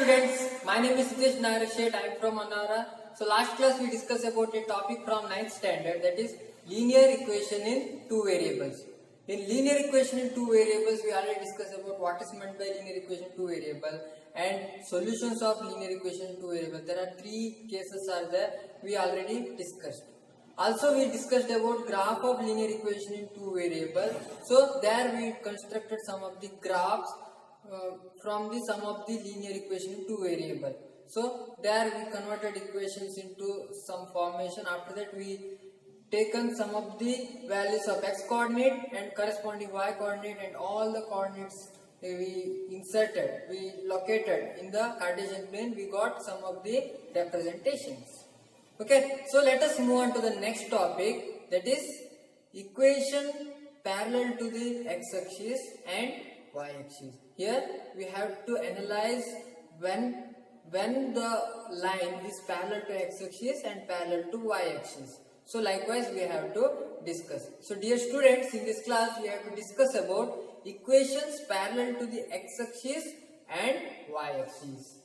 students, my name is Sitesh Nair Shet. I am from Anara. So last class we discussed about a topic from 9th standard, that is linear equation in two variables. In linear equation in two variables we already discussed about what is meant by linear equation two variable and solutions of linear equation in two variable. There are three cases are there, we already discussed. Also we discussed about graph of linear equation in two variable. So there we constructed some of the graphs from the sum of the linear equation in two variable. So there we converted equations into some formation. After that we taken some of the values of x coordinate and corresponding y coordinate and all the coordinates we inserted, we located in the Cartesian plane. We got some of the representations. Okay, so let us move on to the next topic, that is equation parallel to the x-axis and y-axis. Here we have to analyze when the line is parallel to x-axis and parallel to y-axis. So likewise we have to discuss. So dear students, in this class we have to discuss about equations parallel to the x-axis and y-axis.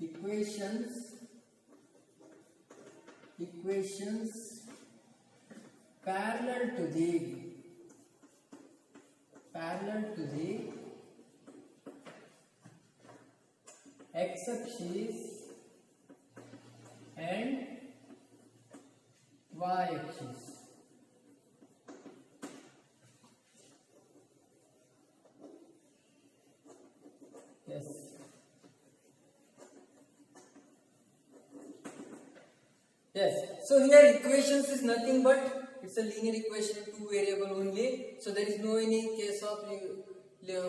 Equations parallel to the x-axis and y-axis. Yes. Yes. So here equations is nothing but it's a linear equation in two variable only. So there is no any case of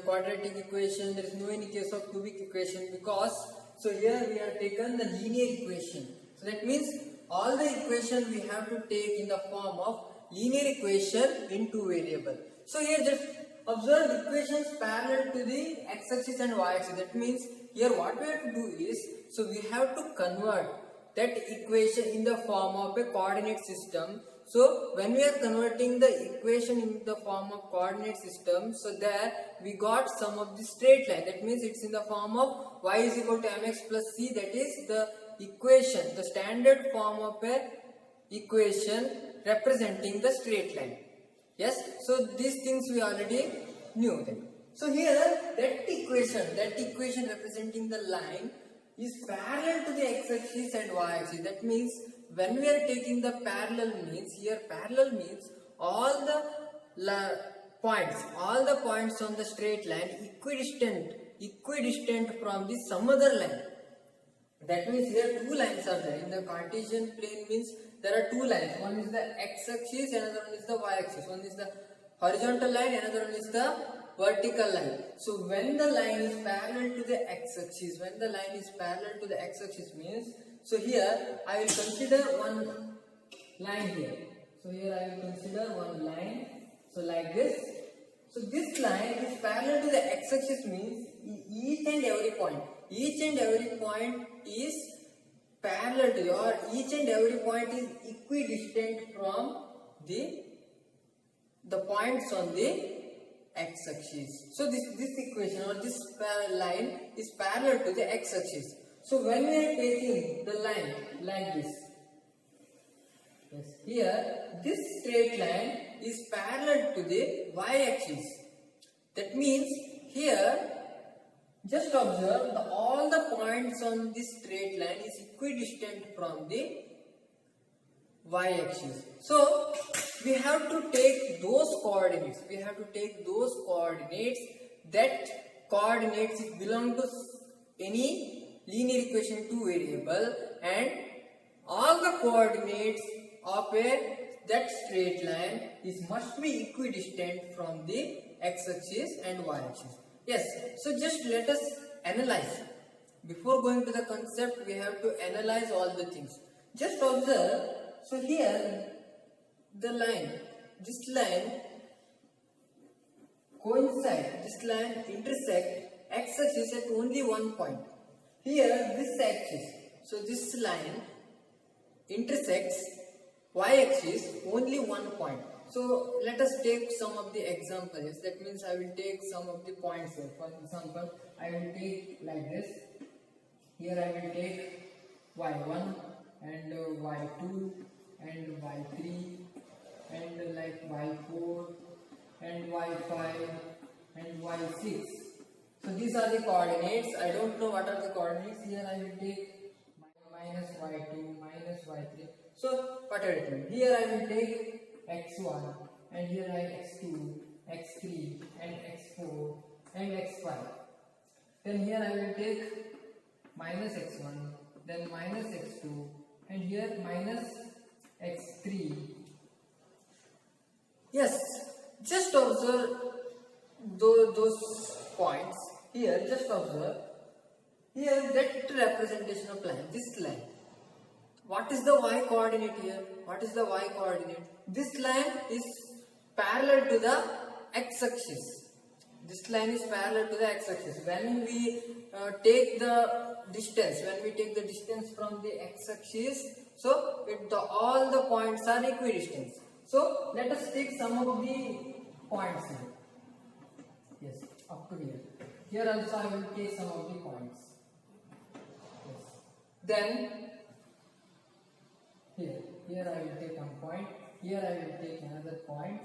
quadratic equation. There is no any case of cubic equation, because so here we have taken the linear equation. So that means all the equation we have to take in the form of linear equation in two variable. So here just observe equations parallel to the x-axis and y-axis. That means here what we have to do is, so we have to convert that equation in the form of a coordinate system. So when we are converting the equation in the form of coordinate system, so there we got some of the straight line. That means it's in the form of y is equal to mx plus c. That is the equation, the standard form of a equation representing the straight line. Yes, so these things we already knew them. So here that equation representing the line is parallel to the x-axis and y-axis. That means when we are taking the parallel means, here parallel means all the points on the straight line equidistant from the some other line. That means here two lines are there. In the Cartesian plane means there are two lines. One is the x-axis, another one is the y-axis. One is the horizontal line, another one is the vertical line. So when the line is parallel to the x-axis, means, so here I will consider one line here. So here I will consider one line. So like this. So this line is parallel to the x-axis means each and every point is parallel to, or each and every point is equidistant from the points on the x-axis. So this equation or this line is parallel to the x-axis. So when we are taking the line like this, yes, here this straight line is parallel to the y-axis. That means here just observe all the points on this straight line is equidistant from the y-axis. So we have to take those coordinates. That coordinates belong to any linear equation two variable, and all the coordinates of that straight line must be equidistant from the x-axis and y-axis. Yes, so just let us analyze. Before going to the concept, we have to analyze all the things. Just observe. So here this line intersect x-axis at only one point. Here this axis, so this line intersects y-axis only one point. So let us take some of the examples. That means I will take some of the points here. For example, I will take like this. Here I will take y1 and y2 and y3 and like y4 and y5 and y6. So these are the coordinates. I don't know what are the coordinates. Here I will take minus y2 minus y3. So whatever it will. Here I will take x1 and here I x2, x3 and x4 and x5. Then here I will take minus x1, then minus x2 and here minus x3. Yes, just observe those points. Here just observe. Here that representation of line, this line. What is the y coordinate here? What is the y coordinate? This line is parallel to the x-axis. This line is parallel to the x-axis. When we take the distance from the x-axis, so all the points are equidistant. So let us take some of the points here. Yes, up to here. Here also I will take some of the points. Yes. Then here I will take one point. Here I will take another point,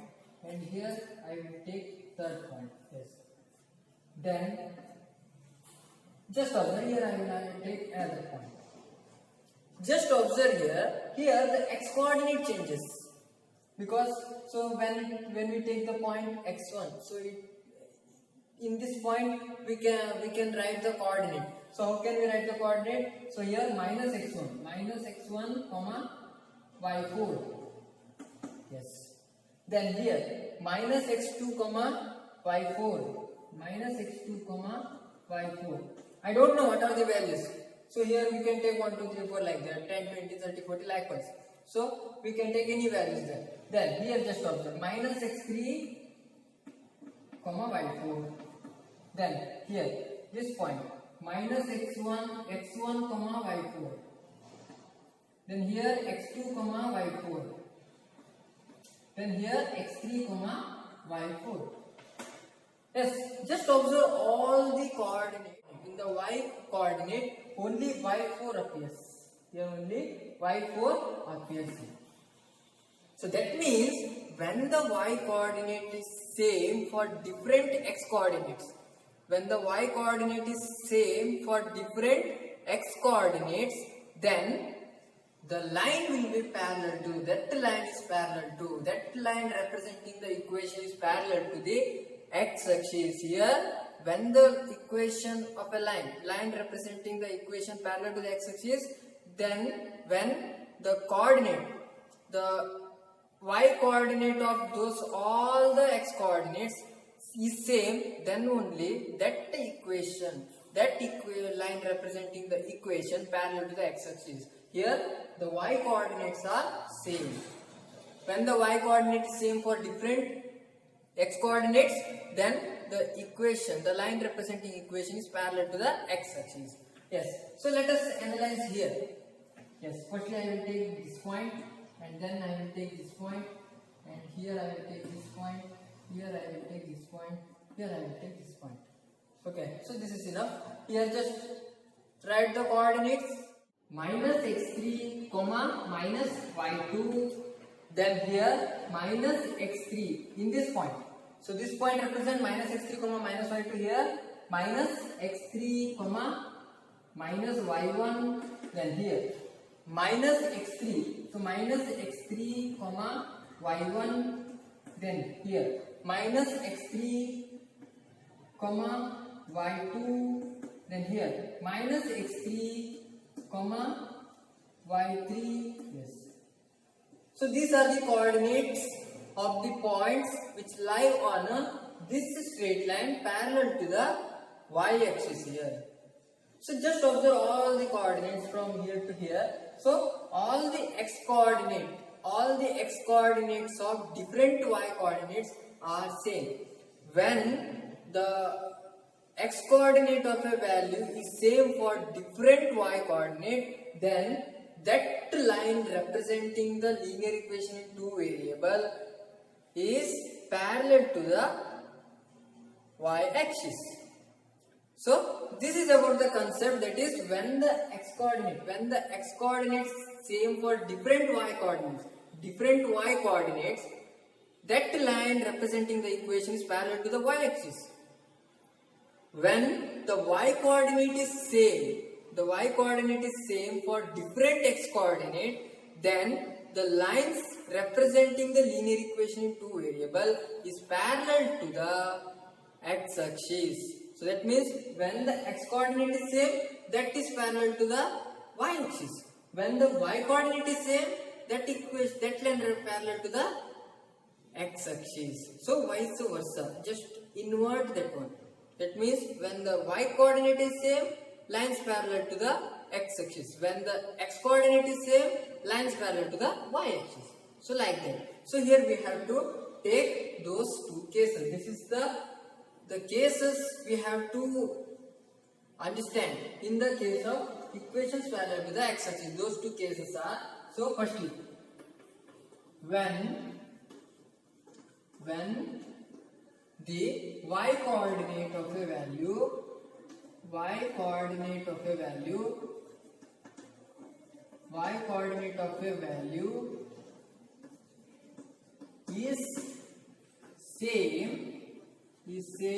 and here I will take third point. Yes. Then just observe here I will take another point. Just observe here. Here the x coordinate changes because so when we take the point x1, so in this point we can write the coordinate. So how can we write the coordinate? So here minus x1 comma y4. Yes. Then here minus x2 comma y4, minus x2 comma y4. I don't know what are the values. So here we can take 1, 2, 3, 4 like that, 10, 20, 30, 40 likewise. So we can take any values there. Then here just observe minus x3 comma y4. Then here this point minus x1 comma y4. Then here x2 comma y4. Then here x3 comma y4. Yes, just observe all the coordinates. In the y coordinate only y4 appears. Here only y4 appears here. So that means when the y coordinate is same for different x coordinates, when the y coordinate is same for different x coordinates, then the line will be parallel to, that line is parallel to, that line representing the equation is parallel to the x-axis. Here when the equation of a line representing the equation parallel to the x-axis, then when the coordinate, the y coordinate of those all the x coordinates is same, then only that equation, line representing the equation parallel to the x-axis. Here the y coordinates are same. When the y coordinate is same for different x coordinates, then the equation, the line representing equation is parallel to the x-axis. Yes. So let us analyze here. Yes. Firstly I will take this point, and then I will take this point, and here I will take this point, here I will take this point, here I will take this point. Okay. So this is enough. Here just write the coordinates. Minus x3 comma minus y2, then here minus x3 in this point. So this point represents minus x3 comma minus y2, here minus x3 comma minus y1, then here minus x3. So minus x3 comma y1, then here minus x3 comma y2, then here minus x3 comma y3. Yes. So these are the coordinates of the points which lie on this straight line parallel to the y-axis here. So just observe all the coordinates from here to here. So all the x coordinates of different y coordinates are same. When the x coordinate of a value is same for different y coordinate, then that line representing the linear equation in two variable is parallel to the y axis. So this is about the concept, that is when the x coordinates same for different y coordinates, that line representing the equation is parallel to the y axis. When the y coordinate is same for different x coordinate, then the lines representing the linear equation in two variable is parallel to the x axis. So that means when the x coordinate is same, that is parallel to the y axis. When the y coordinate is same, that line is parallel to the x axis. So vice versa, just invert that one. That means when the y coordinate is same, lines parallel to the x axis. When the x coordinate is same, lines parallel to the y axis. So like that. So here we have to take those two cases. This is the cases we have to understand in the case of equations parallel to the x axis. Those two cases are, so firstly, when the y coordinate of a value is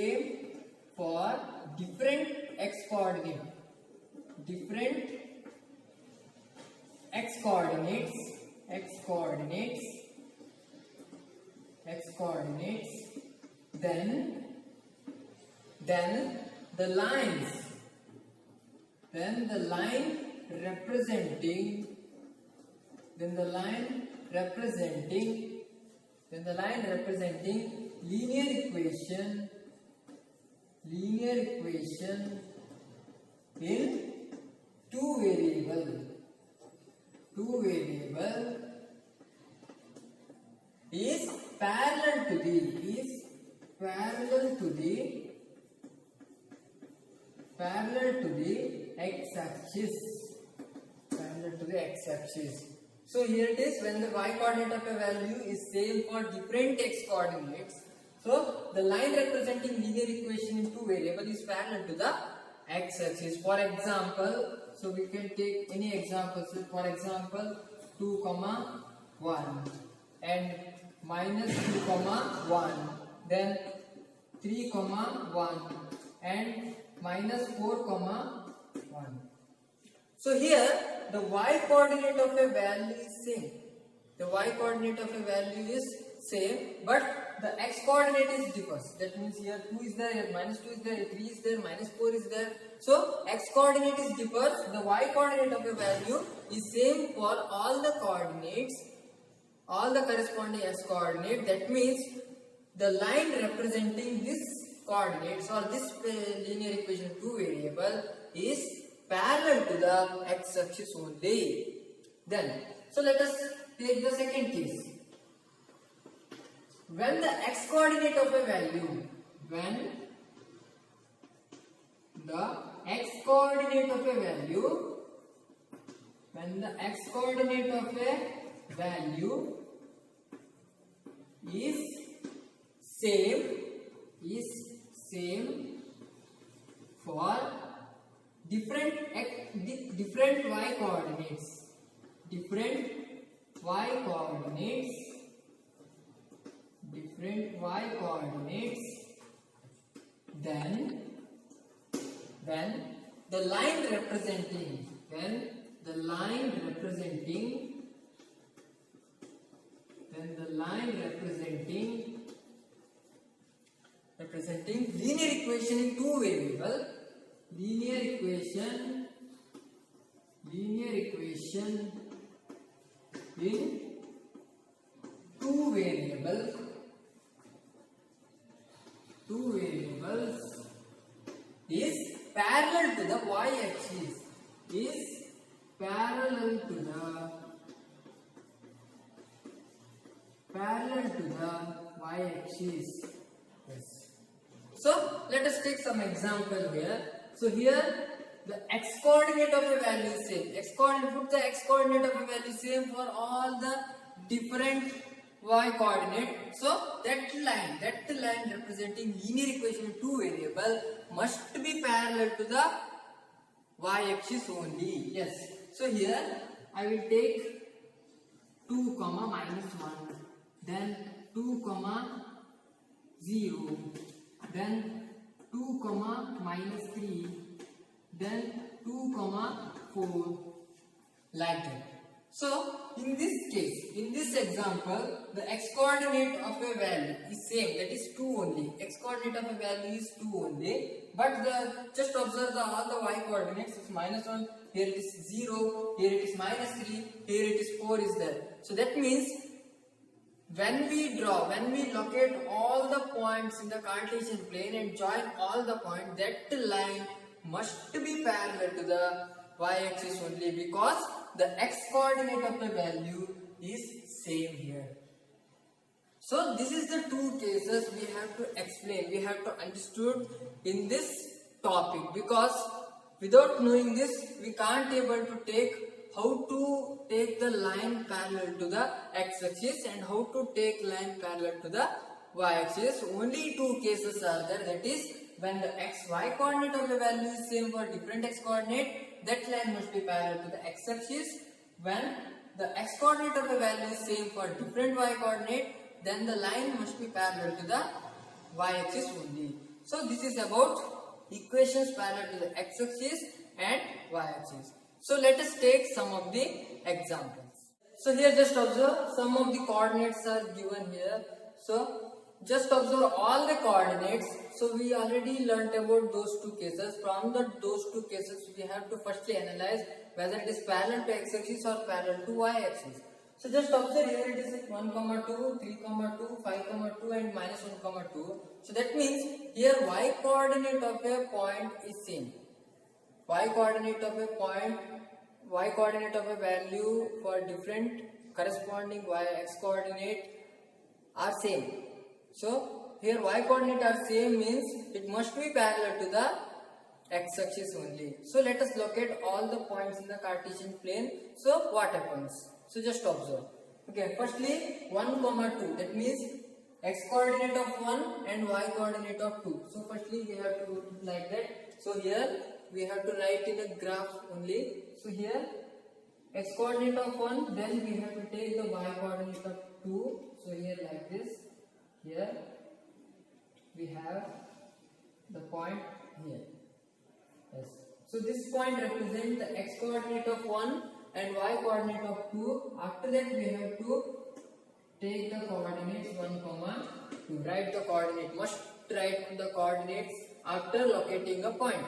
same for different x coordinates, then the line representing linear equation in two variable is parallel to the x axis. So here it is, when the y coordinate of a value is same for different x coordinates, so the line representing linear equation in two variable is parallel to the x axis. For example, so we can take any example. So for example, 2, 1 and minus 2, 1, then 3, 1 and minus 4, 1. So here the y coordinate of a value is same. But the x coordinate is differs. That means here 2 is there, here minus 2 is there, here 3 is there, minus 4 is there. So x coordinate is differs. The y coordinate of a value is same for all the coordinates, all the corresponding x coordinate. That means the line representing this coordinates or this linear equation two variable is parallel to the x axis only. Then, so let us take the second case. When the x coordinate of a value, is same for different y coordinates, then the line representing linear equation in two variable, linear equation in two variables is parallel to the y-axis, Yes. So let us take some example here. So here the x coordinate of a value is same. Put the x coordinate of a value same for all the different y coordinate. So that line representing linear equation in two variable must be parallel to the y axis only. Yes. So here I will take 2 comma minus 1, then 2 comma 0, then 2 comma minus 3, then 2 comma 4, like that. So in this case, in this example, the x coordinate of a value is same, that is 2 only. X coordinate of a value is 2 only, but just observe all the y coordinates is minus 1, here it is 0, here it is minus 3, here it is 4 is there. So that means when we locate all the points in the Cartesian plane and join all the points, that line must be parallel to the y-axis only, because the x coordinate of the value is same here. So this is the two cases we have to explain, we have to understood in this topic, because without knowing this we can't able to take how to take the line parallel to the x-axis and how to take line parallel to the y-axis. Only two cases are there, that is when the xy coordinate of the value is same for different x coordinate, that line must be parallel to the x-axis. When the x coordinate of the value is same for different y coordinate, then the line must be parallel to the y-axis only. So this is about equations parallel to the x-axis and y-axis. So let us take some of the examples. So here just observe some of the coordinates are given here. So just observe all the coordinates. So we already learnt about those two cases. From those two cases we have to firstly analyze whether it is parallel to x-axis or parallel to y-axis. So just observe here it is 1, 2, 3, 2, 5, 2 and minus 1, 2. So that means here y coordinate of a point is same. Y coordinate of a point, y coordinate of a value for different corresponding x coordinate are same. So here y coordinate are same means it must be parallel to the x-axis only. So let us locate all the points in the Cartesian plane. So what happens? So just observe. Okay, firstly 1, 2, that means x coordinate of 1 and y coordinate of 2. So firstly we have to do it like that. So here we have to write in a graph only. So here x coordinate of 1, then we have to take the y coordinate of 2. So here like this. Here we have the point here. Yes. So this point represents the x coordinate of 1 and y coordinate of 2. After that we have to take the coordinates 1, 2. Write the coordinate. Must write the coordinates after locating a point.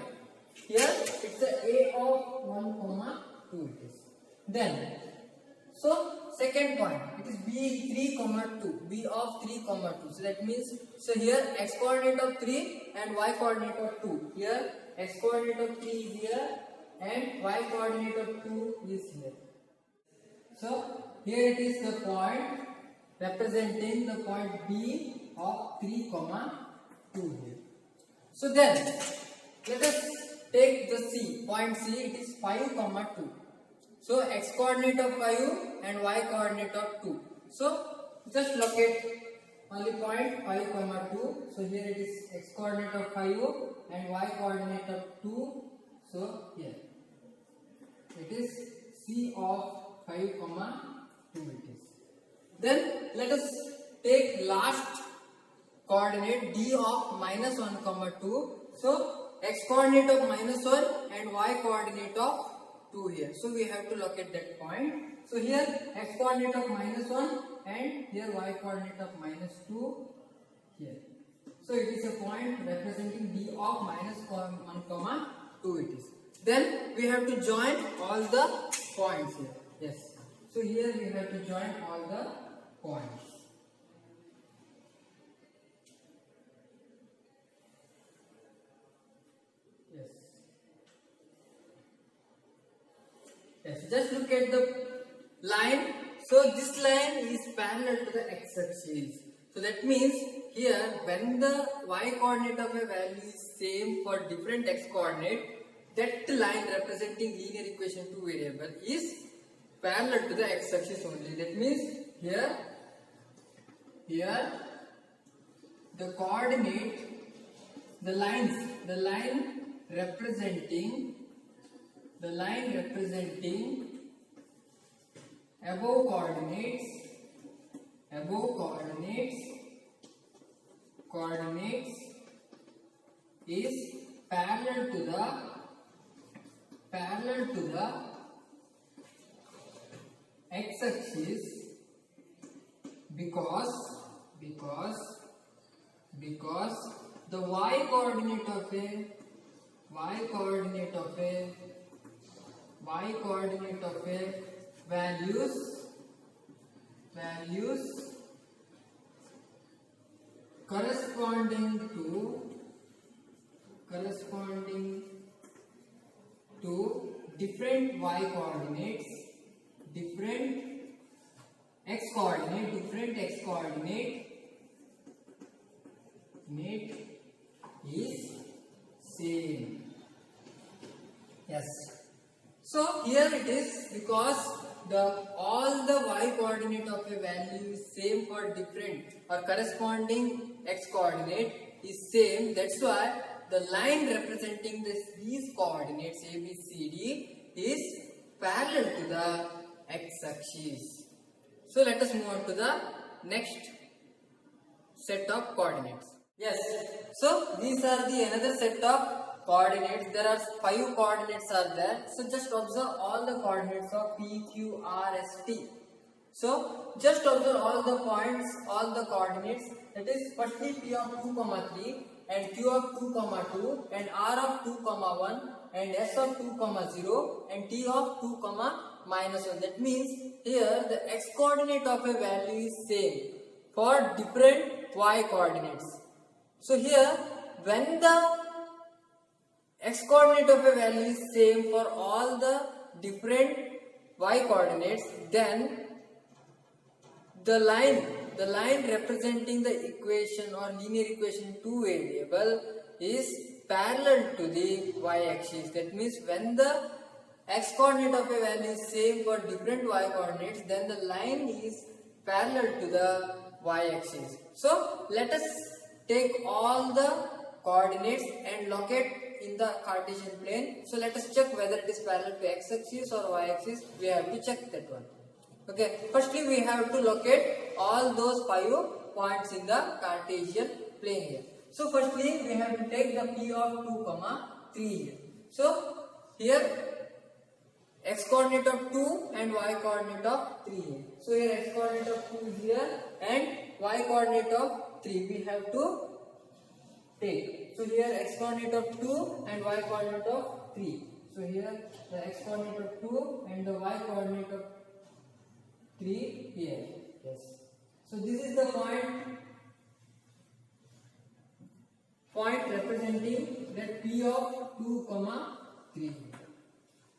Here it's a of 1, 2 it is. Then so second point it is b 3, 2. B of 3, 2. So that means so here x coordinate of 3 and y coordinate of 2. Here x coordinate of 3 is here and y coordinate of 2 is here. So here it is the point representing the point B of 3, 2 here. So then let us take the C, point C, it is 5, 2. So x coordinate of 5 and y coordinate of 2. So just locate only point 5, 2. So here it is x coordinate of 5 and y coordinate of 2. So here it is C of 5, 2 it is. Then let us take last coordinate D of minus 1, 2. So x coordinate of minus 1 and y coordinate of 2 here. So we have to locate that point. So here x coordinate of minus 1 and here y coordinate of minus 2 here. So it is a point representing D of minus 1, 2 it is. Then we have to join all the points here. Yes. So here we have to join all the points. Yes. Yes. Just look at the line. So this line is parallel to the x-axis. So that means here when the y coordinate of a value is same for different x coordinate, that line representing linear equation two variable is parallel to the x-axis only. That means here here the coordinate, the line representing above coordinates is parallel to the x-axis because the y coordinate of a values corresponding to different y coordinates, different x coordinate is same. Yes. So here it is, because all the y coordinate of a value is same for different or corresponding x coordinate is same. That's why the line representing these coordinates A, B, C, D is parallel to the x-axis. So let us move on to the next set of coordinates. Yes, so these are the another set of coordinates. There are 5 coordinates are there. So just observe all the coordinates of P, Q, R, S, T. So just observe all the points, all the coordinates. That is firstly P of 2, 3 and Q of 2, 2 and R of 2, 1 and S of 2, 0 and T of 2, -1. That means here the x coordinate of a value is same for different y coordinates. So here when the x coordinate of a value is same for all the different y coordinates, then the line representing the equation or linear equation in 2 variable is parallel to the y axis. That means when the x coordinate of a value is same for different y coordinates, then the line is parallel to the y axis. So let us take all the coordinates and locate in the Cartesian plane. So let us check whether it is parallel to x axis or y axis. We have to check that one. Okay, firstly we have to locate all those 5 points in the Cartesian plane here. So firstly we have to take the P of 2, 3 here. So here x coordinate of 2 and y coordinate of 3 here. So here x coordinate of 2 is here and y coordinate of 3 we have to take. So here x coordinate of 2 and y coordinate of 3. So here the x coordinate of 2 and the y coordinate of 3 here. Yes. So this is the point representing that P of 2, 3.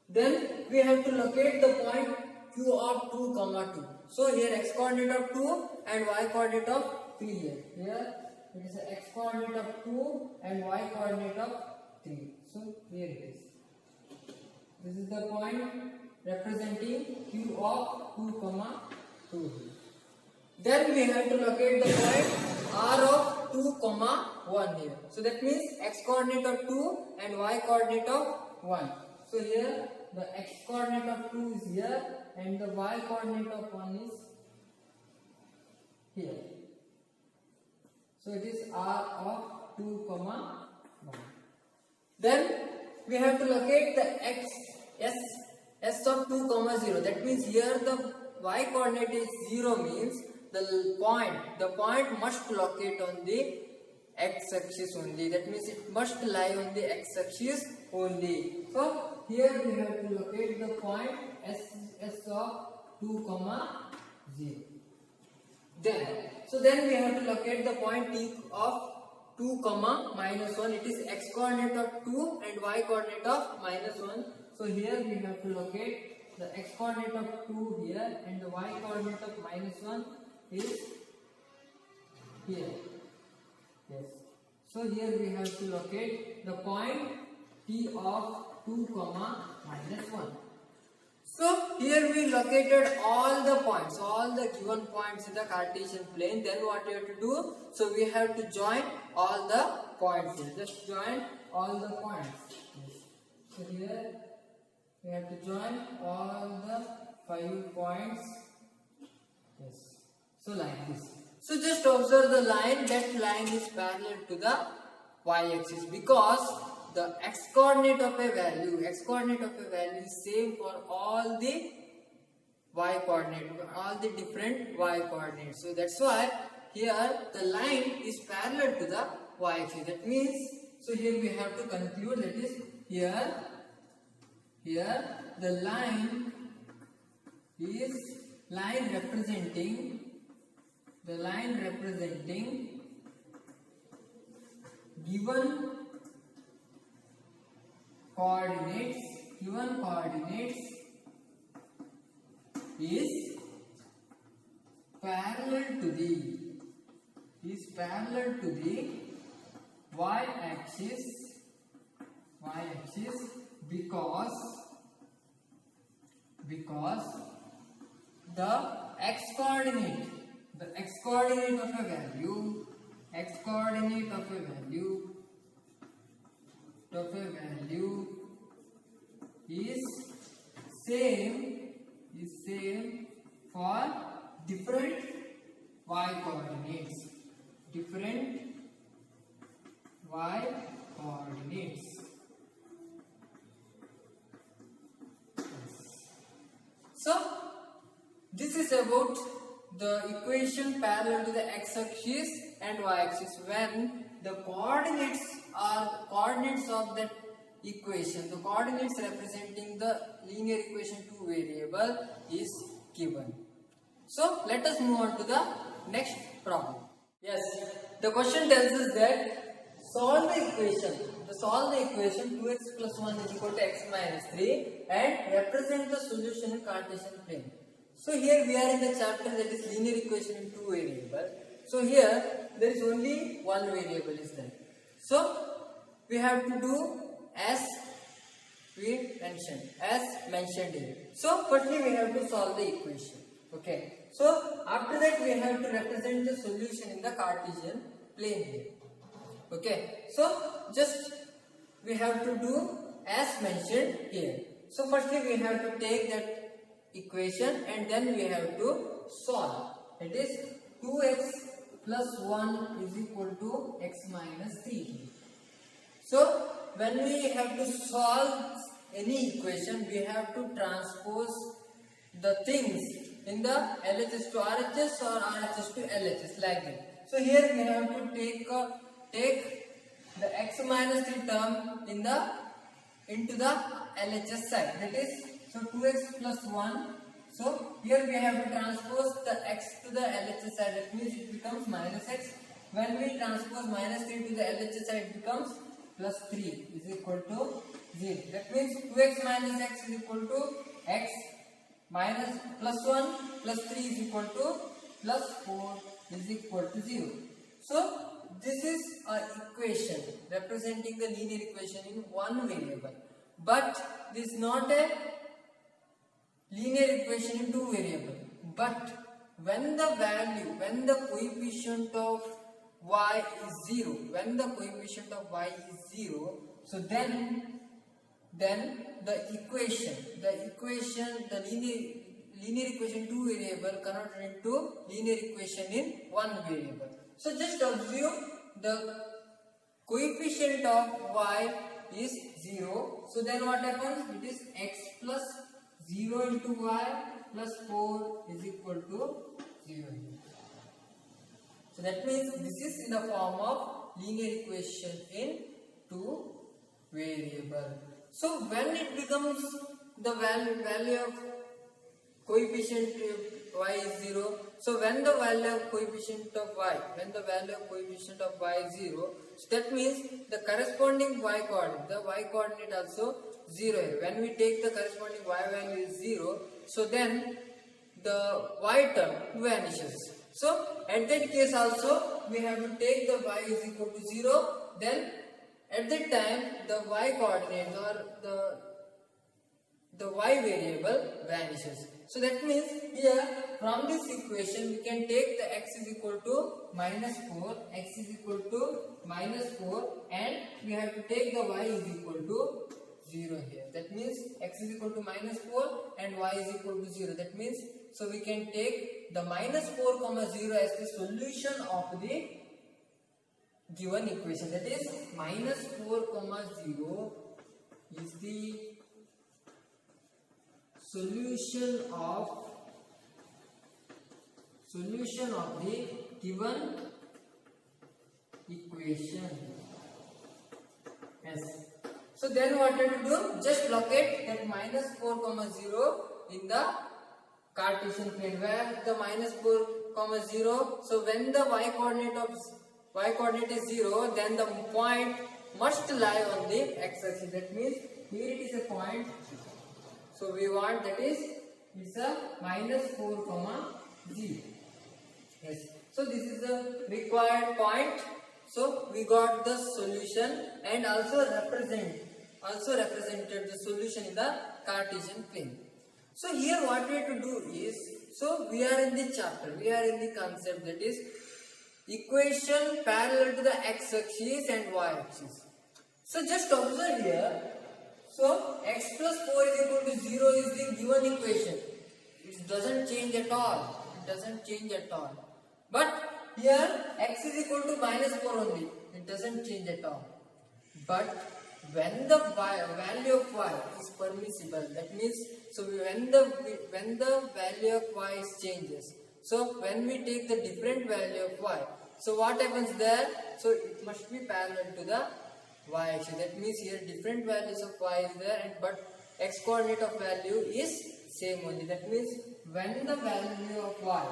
Then we have to locate the point Q of 2, 2. So here x coordinate of 2 and y coordinate of 3 here. Here it is x coordinate of 2 and y coordinate of 3. So here it is. This is the point representing Q of 2, 2. Then we have to locate the point R of 2, 1 here. So that means x coordinate of 2 and y coordinate of 1. So here the x coordinate of 2 is here and the y coordinate of 1 is here. So it is R of 2, 1. Then we have to locate the S of 2, 0. That means here the y coordinate is 0 means the point must locate on the x axis only. That means it must lie on the x axis only. So here we have to locate the point S of 2, 0. Then we have to locate the point T of 2, -1. It is x coordinate of 2 and y coordinate of -1. So here we have to locate the x coordinate of 2 here and the y coordinate of -1 is here. Yes. So here we have to locate the point T of 2, -1. So here we located all the points, all the given points in the Cartesian plane. Then what we have to do? So we have to join all the points here. Just join all the points. So here we have to join all the 5 points. Yes. So like this. So just observe the line. That line is parallel to the y-axis because the x-coordinate of a value is same for all the y-coordinate, all the different y-coordinates. So that's why here the line is parallel to the y-axis. That means, so here we have to conclude that is here the line is representing given coordinates is parallel to the y-axis because the x-coordinate of a value is same for different y-coordinates. So this is about the equation parallel to the x-axis and y-axis when the coordinates of that equation, the coordinates representing the linear equation 2 variable is given. So let us move on to the next problem. Yes, the question tells us that solve the equation 2x plus 1 is equal to x minus 3 and represent the solution in Cartesian plane. So here we are in the chapter that is linear equation in 2 variable. So here there is only one variable is there. So we have to do as mentioned here. So firstly we have to solve the equation. Okay. So after that we have to represent the solution in the Cartesian plane here. Okay. So just we have to do as mentioned here. So firstly we have to take that equation and then we have to solve. It is 2x plus 1 is equal to x minus 3. So when we have to solve any equation, we have to transpose the things in the LHS to RHS or RHS to LHS like that. So here we have to take the x minus 3 term into the LHS side. That is, so 2x plus 1. So here we have to transpose the x to the LHS side. That means it becomes minus x. When we transpose minus 3 to the LHS side, it becomes plus 3 is equal to 0. That means 2x minus x is equal to x minus plus 1 plus 3 is equal to plus 4 is equal to 0. So this is an equation representing the linear equation in one variable. But this is not a linear equation in 2 variable. But when the coefficient of y is 0, so then the linear equation 2 variable converted into linear equation in 1 variable. So just observe the coefficient of y is 0. So then what happens? It is x plus 0 into y plus 4 is equal to 0. So that means this is in the form of linear equation in 2 variable. So when it becomes the value of coefficient y is 0, so when the value of coefficient of y is 0, so that means the corresponding y coordinate also 0 here. When we take the corresponding y value is 0, so then the y term vanishes. So at that case also we have to take the y is equal to 0, then at that time the y coordinates or the y variable vanishes. So that means here from this equation we can take the x is equal to minus 4, x is equal to minus 4, and we have to take the y is equal to 0 here. That means x is equal to minus 4 and y is equal to 0. That means so we can take the minus 4 comma 0 as the solution of the given equation. That is minus 4 comma 0 is the solution of the given equation. Yes. So then what have to do? Just locate that minus 4 comma 0 in the Cartesian plane. Where the minus 4 comma 0? So when the y coordinate is 0, then the point must lie on the x-axis. That means here it is a point. So we want that is it's a minus 4 comma 0. Yes. So this is the required point. So we got the solution and also represented the solution in the Cartesian plane. So here what we have to do is, so we are in the chapter, we are in the concept, that is equation parallel to the x-axis and y-axis. So just observe here. So x plus 4 is equal to 0 is the given equation. It doesn't change at all. But here x is equal to minus 4 only. It doesn't change at all. But when the value of y is permissible, that means so when the value of y changes. So when we take the different value of y, so what happens there? So it must be parallel to the y-axis. That means here different values of y is there, and but x coordinate of value is same only. That means when the value of y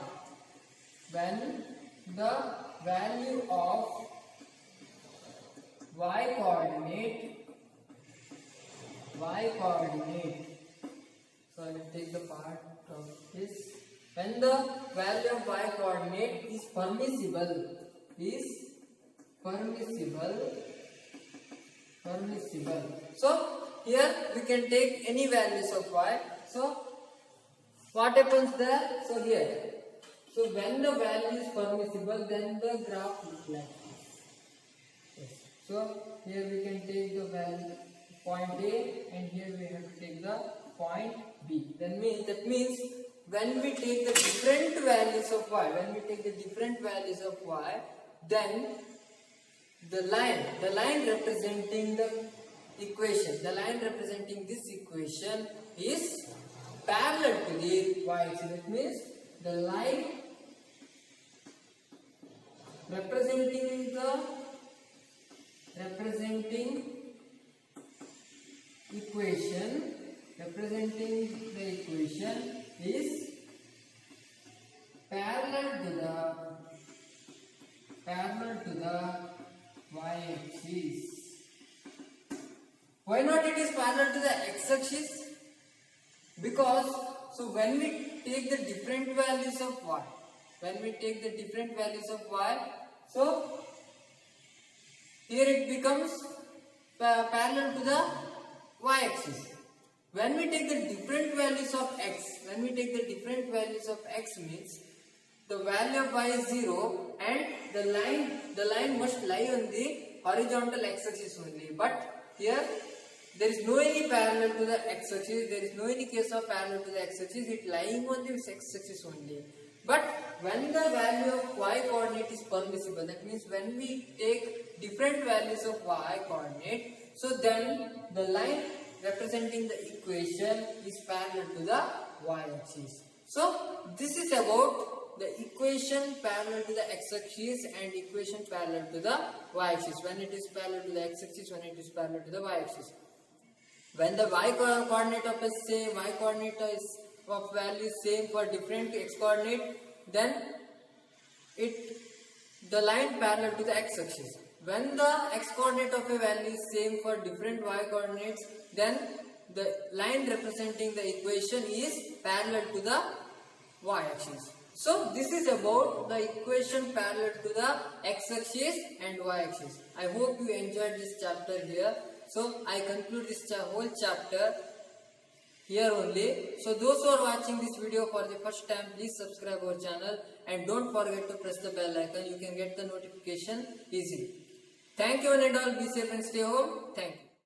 coordinate, so I will take the part of this. When the value of y coordinate is permissible. So here we can take any values of y. So what happens there? So here, so when the value is permissible, then the graph looks like this. Yes. So here we can take the value point A, and here we have to take the point B. That means when we take the different values of y, then the line representing the equation, this equation is parallel to the y-axis. That means the line representing the equation is parallel to the y-axis. Why not it is parallel to the x-axis? Because so when we take the different values of y, so here it becomes parallel to the y-axis. When we take the different values of x, means the value of y is 0, and the line must lie on the horizontal x-axis only. But here there is no any parallel to the x-axis. There is no any case of parallel to the x-axis. It lying on the x-axis only. But when the value of y coordinate is permissible, that means when we take different values of y coordinate, so then the line representing the equation is parallel to the y-axis. So this is about the equation parallel to the x-axis and equation parallel to the y-axis. When it is parallel to the x-axis, when it is parallel to the y-axis. When the y coordinate of value is same for different x coordinate, then the line parallel to the x-axis. When the x coordinate of a value is same for different y coordinates, then the line representing the equation is parallel to the y-axis. So this is about the equation parallel to the x-axis and y-axis. I hope you enjoyed this chapter here. So I conclude this whole chapter here only. So those who are watching this video for the first time, please subscribe our channel and don't forget to press the bell icon. You can get the notification easily. Thank you one and all. Be safe and stay home. Thank you.